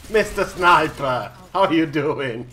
Mr. Sniper, how are you doing?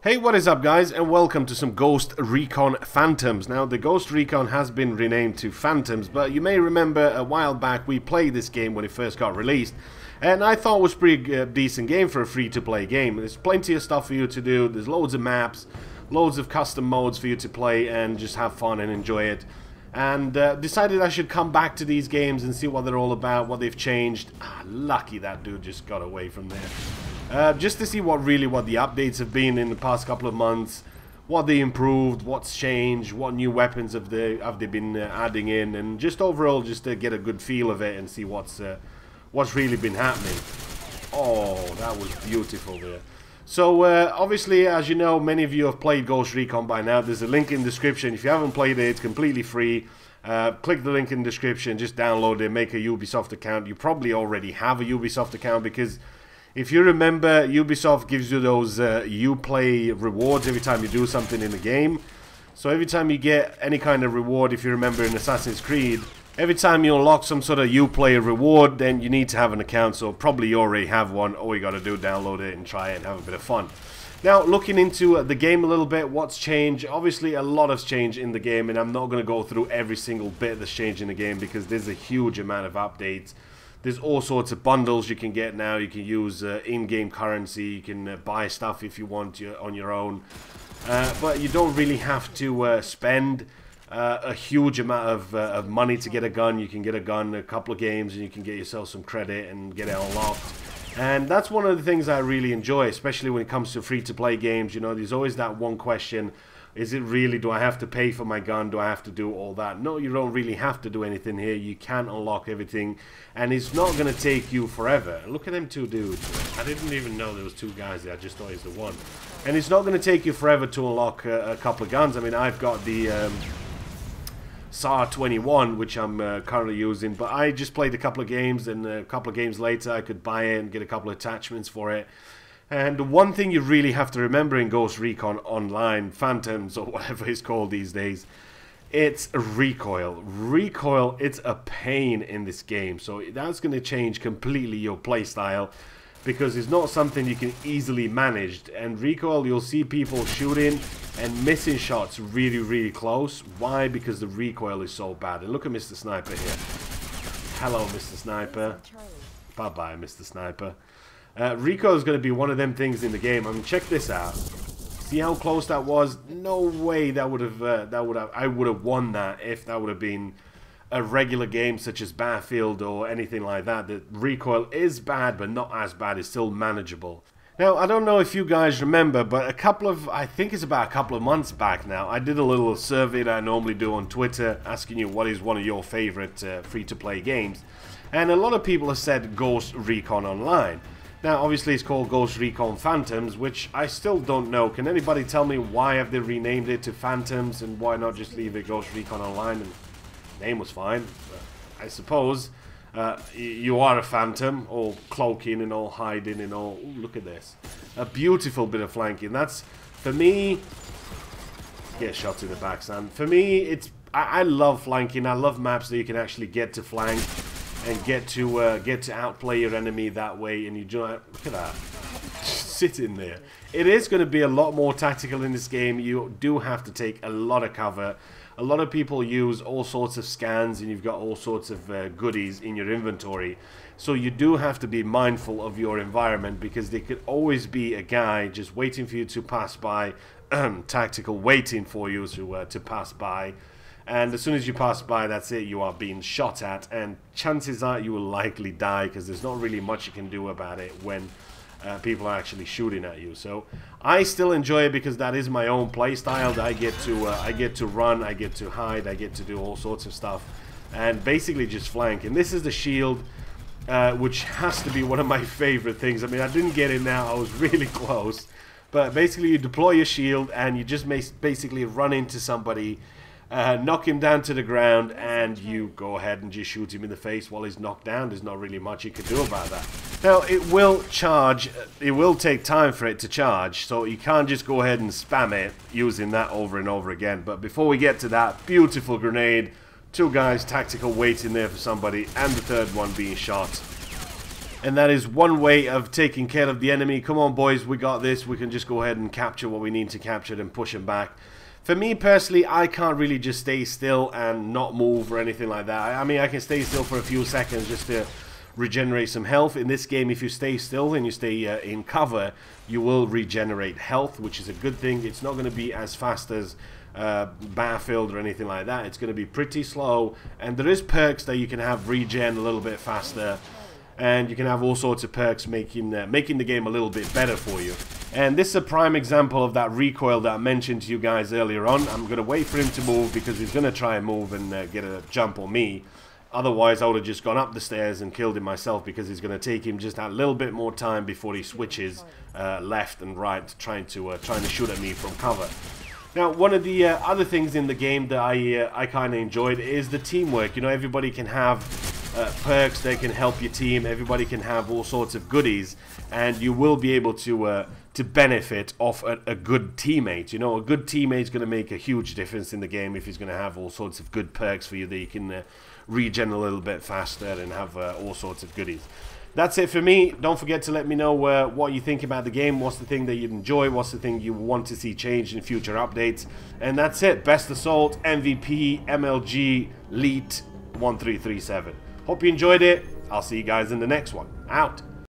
Hey, what is up guys, and welcome to some Ghost Recon Phantoms. Now, the Ghost Recon has been renamed to Phantoms, but you may remember a while back we played this game when it first got released, and I thought it was a pretty decent game for a free-to-play game. There's plenty of stuff for you to do, there's loads of maps, loads of custom modes for you to play and just have fun and enjoy it. And decided I should come back to these games and see what they're all about, what they've changed. Lucky that dude just got away from there. Just to see what the updates have been in the past couple of months, what they improved, what's changed, what new weapons have they been adding in, and just overall just to get a good feel of it and see what's really been happening. Oh, that was beautiful there. So, obviously, as you know, many of you have played Ghost Recon by now. There's a link in the description. If you haven't played it, it's completely free. Click the link in the description, just download it, make a Ubisoft account. You probably already have a Ubisoft account because if you remember, Ubisoft gives you those Uplay rewards every time you do something in the game. So every time you get any kind of reward, if you remember in Assassin's Creed, every time you unlock some sort of Uplay reward, then you need to have an account, so probably you already have one. All you gotta do is download it and try it and have a bit of fun. Now, looking into the game a little bit, what's changed? Obviously, a lot has changed in the game, and I'm not gonna go through every single bit that's changed in the game because there's a huge amount of updates. There's all sorts of bundles you can get now. You can use in-game currency, you can buy stuff if you want on your own. But you don't really have to spend a huge amount of money to get a gun. You can get a gun in a couple of games and you can get yourself some credit and get it unlocked. And that's one of the things I really enjoy, especially when it comes to free-to-play games. You know, there's always that one question, is it really, do I have to pay for my gun? Do I have to do all that? No, you don't really have to do anything here. You can unlock everything, and it's not going to take you forever. Look at them two dudes. I didn't even know there was two guys there. I just thought he's the one. And it's not going to take you forever to unlock a couple of guns. I mean, I've got the SAR-21, which I'm currently using, but I just played a couple of games, and a couple of games later I could buy it and get a couple of attachments for it. And one thing you really have to remember in Ghost Recon Online, Phantoms, or whatever it's called these days, it's recoil. Recoil, it's a pain in this game, so that's going to change completely your playstyle, because it's not something you can easily manage. And recoil, you'll see people shooting and missing shots really, really close. Why? Because the recoil is so bad. And look at Mr. Sniper here. Hello, Mr. Sniper. Bye-bye, Mr. Sniper. Recoil is going to be one of them things in the game. I mean, check this out. See how close that was? No way I would have won that if that would have been a regular game such as Battlefield or anything like that. The recoil is bad, but not as bad. It's still manageable. Now, I don't know if you guys remember, but I think it's about a couple of months back now, I did a little survey that I normally do on Twitter, asking you what is one of your favorite free-to-play games. And a lot of people have said Ghost Recon Online. Now, obviously, it's called Ghost Recon Phantoms, which I still don't know. Can anybody tell me why have they renamed it to Phantoms, and why not just leave it Ghost Recon Online? And name was fine. I suppose you are a phantom, all cloaking and all hiding and all. Ooh, look at this. A beautiful bit of flanking. That's, for me, get shot in the back, Sam. For me, I love flanking. I love maps that you can actually get to flank and get to outplay your enemy that way. And you do, look at that. Sit in there. It is going to be a lot more tactical in this game. You do have to take a lot of cover. A lot of people use all sorts of scans, and you've got all sorts of goodies in your inventory. So you do have to be mindful of your environment, because there could always be a guy just waiting for you to pass by, tactical waiting for you to pass by. And as soon as you pass by, that's it, you are being shot at, and chances are you will likely die, because there's not really much you can do about it when people are actually shooting at you. So I still enjoy it because that is my own play style. That I get to run, I get to hide, I get to do all sorts of stuff, and basically just flank. And this is the shield, which has to be one of my favorite things. I mean, I didn't get it now, I was really close, but basically you deploy your shield and you just basically run into somebody, knock him down to the ground, and you go ahead and just shoot him in the face while he's knocked down. There's not really much you can do about that. Now, it will charge, it will take time for it to charge, so you can't just go ahead and spam it using that over and over again. But before we get to that, beautiful grenade, 2 guys tactical waiting there for somebody, and the 3rd one being shot. And that is one way of taking care of the enemy. Come on, boys, we got this. We can just go ahead and capture what we need to capture and push them back. For me personally, I can't really just stay still and not move or anything like that. I mean, I can stay still for a few seconds just to regenerate some health. In this game, if you stay still and you stay in cover, you will regenerate health, which is a good thing. It's not going to be as fast as Battlefield or anything like that. It's going to be pretty slow, and there is perks that you can have regen a little bit faster, and you can have all sorts of perks making the game a little bit better for you. And this is a prime example of that recoil that I mentioned to you guys earlier on. I'm going to wait for him to move because he's going to try and move and get a jump on me. Otherwise, I would have just gone up the stairs and killed him myself, because it's going to take him just a little bit more time before he switches left and right, trying to shoot at me from cover. Now, one of the other things in the game that I kind of enjoyed is the teamwork. You know, everybody can have perks, they can help your team, everybody can have all sorts of goodies, and you will be able to benefit off a good teammate. You know, a good teammate's going to make a huge difference in the game if he's going to have all sorts of good perks for you that you can regen a little bit faster and have all sorts of goodies. That's it for me. Don't forget to let me know what you think about the game. What's the thing that you'd enjoy? What's the thing you want to see changed in future updates? And that's it. Best Assault, MVP, MLG, Leet 1337. Hope you enjoyed it. I'll see you guys in the next one. Out.